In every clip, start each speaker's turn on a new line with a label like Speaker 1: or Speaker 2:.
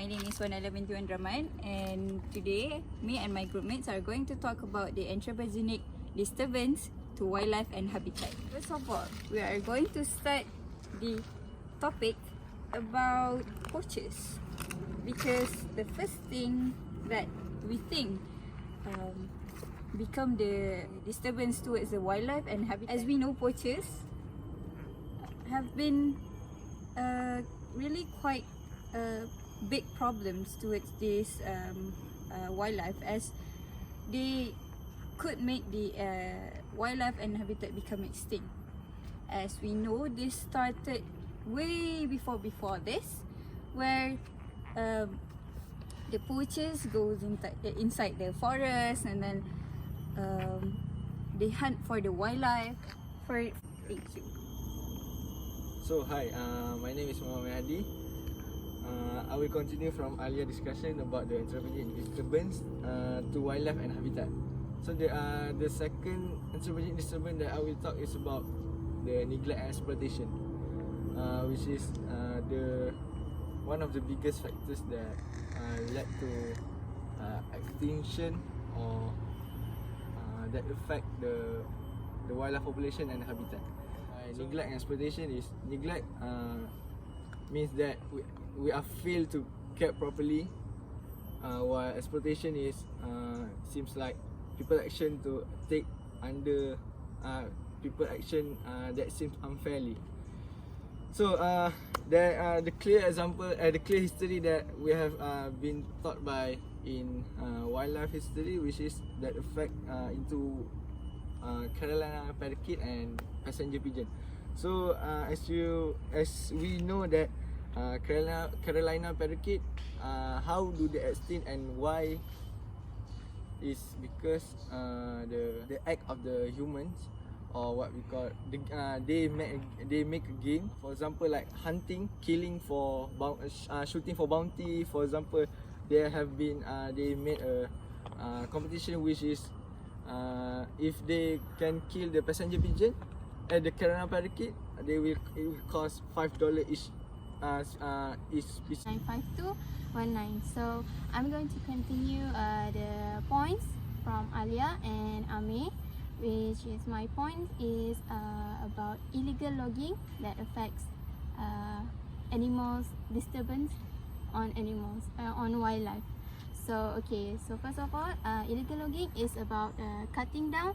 Speaker 1: my name is Wan Alya binti Wan Deraman, and today me and my groupmates are going to talk about the anthropogenic disturbance to wildlife and habitat. First of all, we are going to start the topic about poachers, because the first thing that we think become the disturbance towards the wildlife and habitat. As we know, poachers have been really quite big problems towards this wildlife, as they could make the wildlife and habitat become extinct. As we know, this started way before this, where the poachers goes inside the forest, and then they hunt for the wildlife. Thank you.
Speaker 2: So hi, my name is Muhamad Hadi. I will continue from earlier discussion about the anthropogenic disturbance to wildlife and habitat. So the second anthropogenic disturbance that I will talk is about the neglect and exploitation, which is one of the biggest factors that led to extinction, or that affect the wildlife population and habitat. Neglect and exploitation is neglect means that we are failed to care properly, while exploitation is seems like people action to take under people action that seems unfairly. So the clear example, the clear history that we have been taught by in wildlife history, which is that affect into Carolina parakeet and passenger pigeon. So as we know that Carolina parakeet, how do they extinct and why, is because the act of the humans, or what we call they make a game. For example, like hunting, killing for shooting for bounty. For example, there have been they made a competition, which is if they can kill the passenger pigeon and the Carolina parakeet, it will cost $5 each piece.
Speaker 3: 95219. So I'm going to continue the points from Alya and Amir, which is my point is about illegal logging that affects animals, disturbance on animals, on wildlife. So okay, so first of all, illegal logging is about cutting down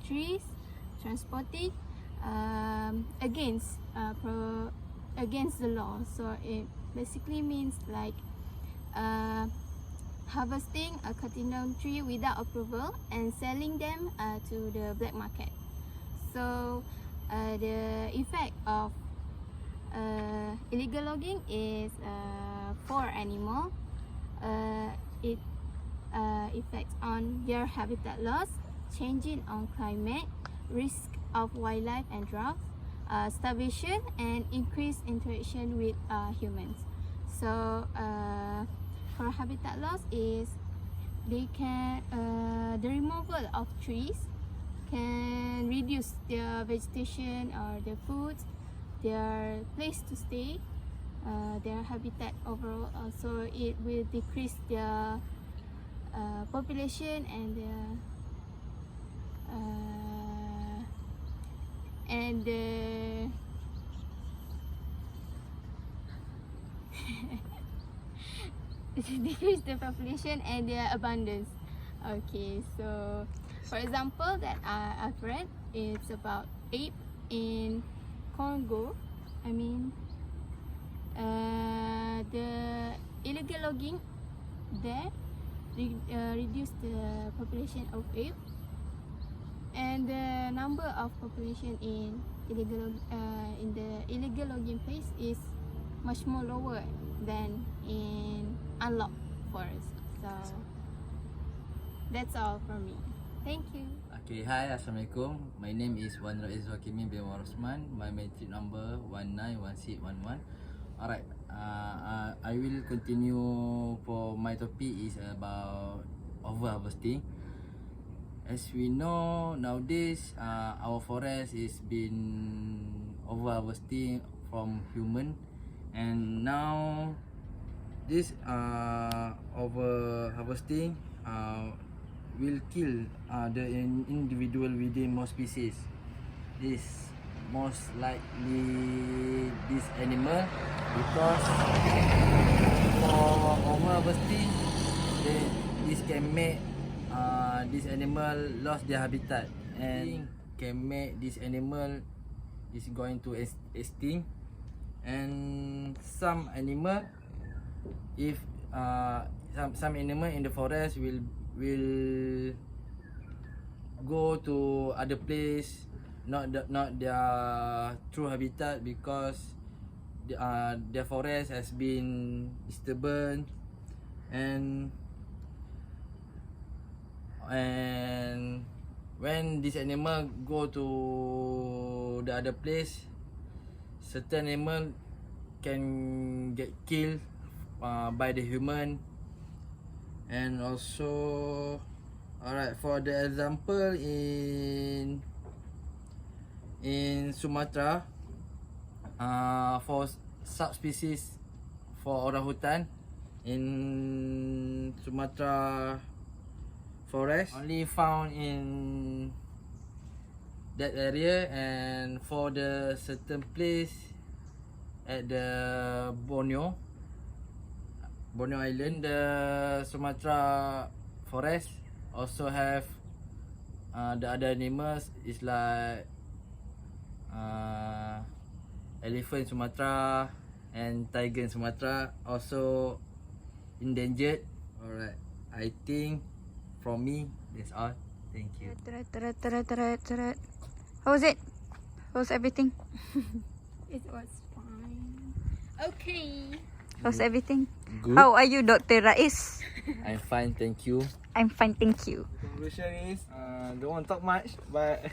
Speaker 3: trees, transporting against the law. So it basically means like harvesting, cutting down tree without approval and selling them to the black market. So the effect of illegal logging is for animal, it effects on their habitat loss, changing on climate, risk of wildlife and drought, starvation, and increased interaction with humans. So for habitat loss is they can the removal of trees can reduce their vegetation or their food, their place to stay, their habitat overall. So it will decrease their population and decrease the population and their abundance. Okay, so for example that I've read, it's about ape in Congo. I mean, the illegal logging there reduce the population of ape, and the number of population in the illegal logging place is much more lower than in unlocked forest. So that's all from me. Thank you.
Speaker 4: Okay, hi, Assalamualaikum. My name is Wan Zulhakimi bin Rosman. My matric number 191611. Alright, I will continue for my topic is about overharvesting. As we know nowadays, our forest is been overharvesting from human, and now this over harvesting will kill the individual within more species. This most likely this animal because for over harvesting this can make this animal lost their habitat and can make this animal is going to extinct. And some animal, if some animal in the forest will go to other place, not their true habitat, because their forest has been disturbed, and when this animal go to the other place, certain animal can get killed by the human. And also, alright, for the example in Sumatra, for subspecies for orangutan in Sumatra forest only found in that area, and for the certain place at the Borneo Island, the Sumatra forest also have the other animals is like elephant Sumatra and tiger in Sumatra also endangered. Alright, I think from me that's all. Thank you.
Speaker 1: How was it? How was everything?
Speaker 3: It was fine. Okay.
Speaker 1: How's everything?
Speaker 2: Good.
Speaker 1: How are you, Dr. Rais?
Speaker 2: I'm fine, thank you.
Speaker 1: I'm fine, thank you.
Speaker 2: The conclusion is, don't want to talk much, but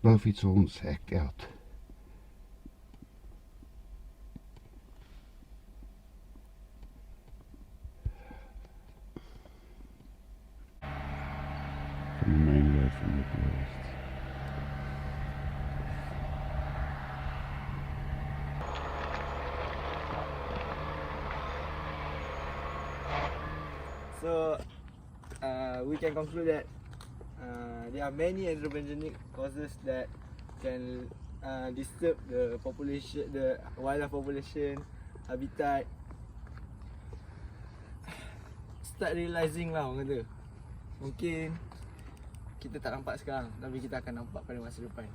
Speaker 5: Varför är så osäkert? From the main road from the forest.
Speaker 2: so we can conclude that there are many anthropogenic causes that can disturb the population, the wildlife population, habitat. Start realizing lah orang kata. Mungkin kita tak nampak sekarang, tapi kita akan nampak pada masa depan.